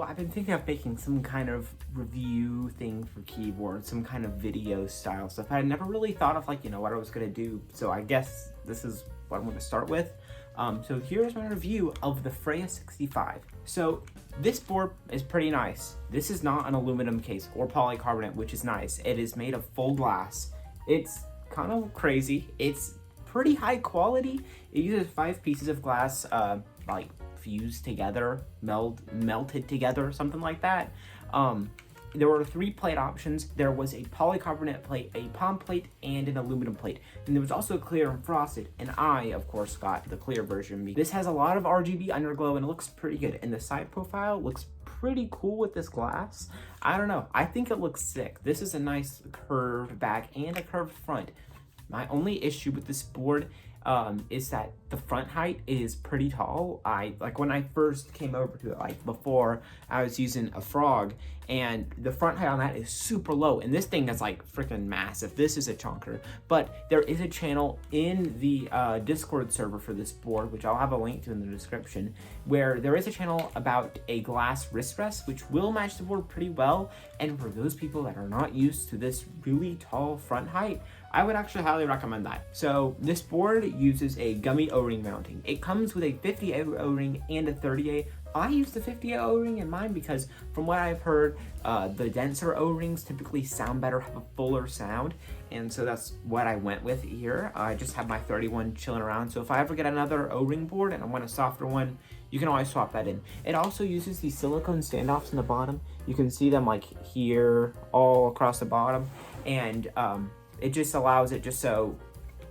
So I've been thinking of making some kind of review thing for keyboards, some kind of video style stuff. I never really thought of like, what I was gonna do. So I guess this is what I'm gonna start with. So here's my review of the Freja65. So this board is pretty nice. This is not an aluminum case or polycarbonate, which is nice. It is made of full glass. It's kind of crazy. It's pretty high quality. It uses 5 pieces of glass, like fused together, melted together, something like that. There were 3 plate options. There was a polycarbonate plate, a palm plate, and an aluminum plate. And there was also clear and frosted, and I, of course, got the clear version. This has a lot of RGB underglow, and it looks pretty good. And the side profile looks pretty cool with this glass. I don't know. I think it looks sick. This is a nice curved back and a curved front. My only issue with this board is that the front height is pretty tall. Like when I first came over to it, like before, I was using a Frog, and the front height on that is super low, and this thing is like freaking massive. This is a chunker, but there is a channel in the Discord server for this board, which I'll have a link to in the description, where there is a channel about a glass wrist rest, which will match the board pretty well. And for those people that are not used to this really tall front height, I would actually highly recommend that. So this board uses a gummy O-ring mounting. It comes with a 50A O-ring and a 30A. I use the 50A O-ring in mine because from what I've heard, the denser O-rings typically sound better, have a fuller sound. And so that's what I went with here. I just have my 31 chilling around. So if I ever get another O-ring board and I want a softer one, you can always swap that in. It also uses these silicone standoffs in the bottom. You can see them like here, all across the bottom. And it just allows it just so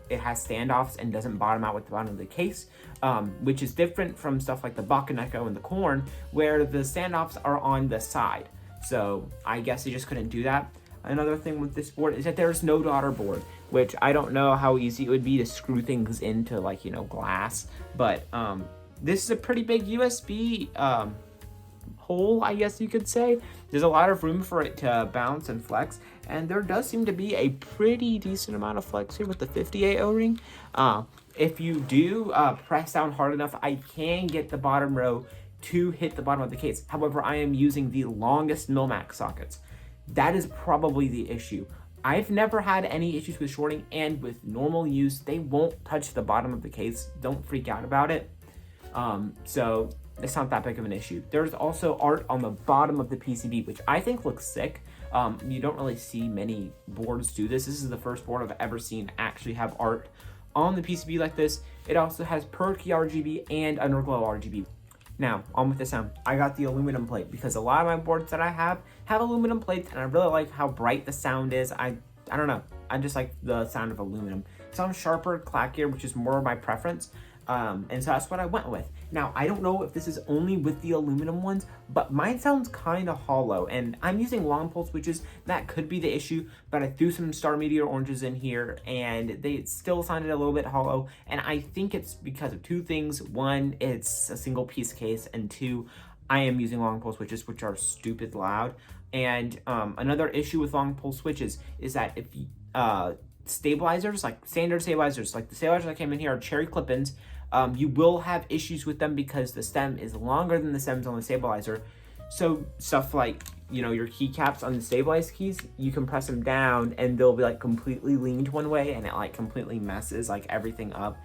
it has standoffs and doesn't bottom out with the bottom of the case, which is different from stuff like the Bakaneko and the Corn, where the standoffs are on the side. So I guess they just couldn't do that. Another thing with this board is that there's no daughter board, which I don't know how easy it would be to screw things into like, glass, but this is a pretty big USB hole, I guess you could say. There's a lot of room for it to bounce and flex, and there does seem to be a pretty decent amount of flex here with the 50A O-ring. If you do press down hard enough, I can get the bottom row to hit the bottom of the case. However, I am using the longest Milmax sockets. That is probably the issue. I've never had any issues with shorting, and with normal use, they won't touch the bottom of the case. Don't freak out about it. So it's not that big of an issue. There's also art on the bottom of the PCB, which I think looks sick. You don't really see many boards do this. This is the first board I've ever seen actually have art on the PCB like this. It also has perky RGB and underglow RGB. Now, on with the sound. I got the aluminum plate because a lot of my boards that I have aluminum plates, and I really like how bright the sound is. I don't know. I just like the sound of aluminum. It sounds sharper, clackier, which is more of my preference. And so that's what I went with. Now, I don't know if this is only with the aluminum ones, but mine sounds kind of hollow, and I'm using long pole switches. That could be the issue, but I threw some Star Meteor oranges in here, and they still sounded a little bit hollow, and I think it's because of 2 things. 1, it's a single piece case, and 2, I am using long pole switches, which are stupid loud. And another issue with long pole switches is that if stabilizers, like standard stabilizers, like the stabilizers that came in here are cherry clip-ins, you will have issues with them because the stem is longer than the stems on the stabilizer. So stuff like, your keycaps on the stabilized keys, you can press them down and they'll be like completely leaned one way, and it like completely messes like everything up.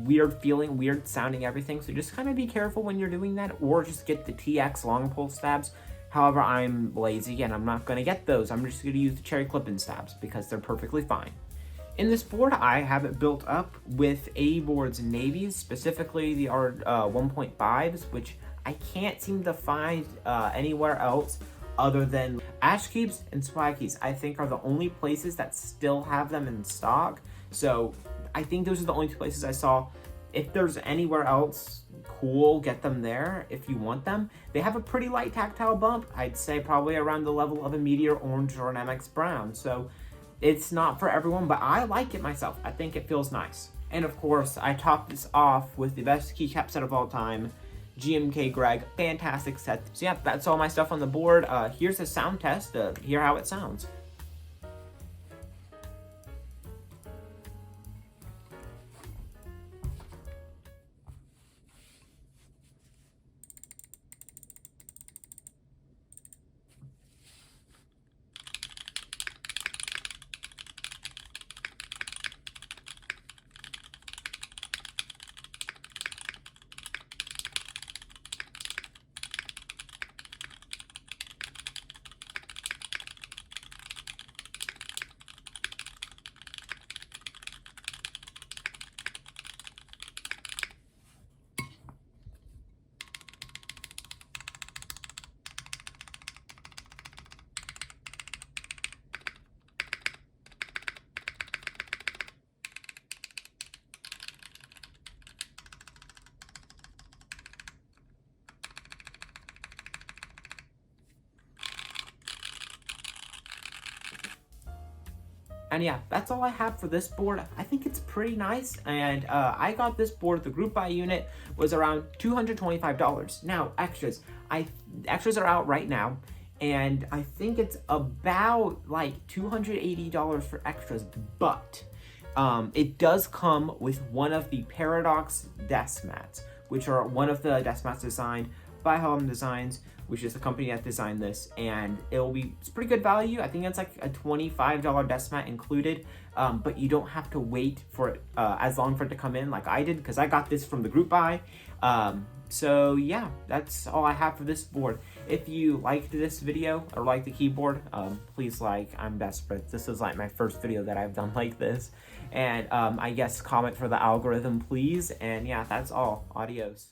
Weird feeling, weird sounding everything. So just kind of be careful when you're doing that, or just get the TX long pole stabs. However, I'm lazy and I'm not going to get those. I'm just going to use the cherry clip-in stabs because they're perfectly fine. In this board, I have it built up with A-boards navies, specifically the R1.5s, which I can't seem to find anywhere else other than Ash Keeps and Swag Keys. I think are the only places that still have them in stock. So I think those are the only 2 places I saw. If there's anywhere else, cool, get them there if you want them. They have a pretty light tactile bump. I'd say probably around the level of a Meteor Orange or an MX Brown. So it's not for everyone, but I like it myself. I think it feels nice. And of course, I topped this off with the best keycap set of all time, GMK Greg. Fantastic set. So yeah, that's all my stuff on the board. Here's a sound test to hear how it sounds. And yeah, that's all I have for this board. I think it's pretty nice, and I got this board. The group buy unit was around $225. Now, extras are out right now, and I think it's about like $280 for extras, but it does come with one of the Paradox desk mats, which are one of the desk mats designed by Home Designs, which is the company that designed this, and it's pretty good value. I think it's like a $25 desk mat included, but you don't have to wait for it as long for it to come in like I did, because I got this from the group buy. So yeah, that's all I have for this board. If you liked this video or like the keyboard, please like. I'm desperate. This is like my first video that I've done like this, and I guess comment for the algorithm, please. And yeah, that's all. Adios.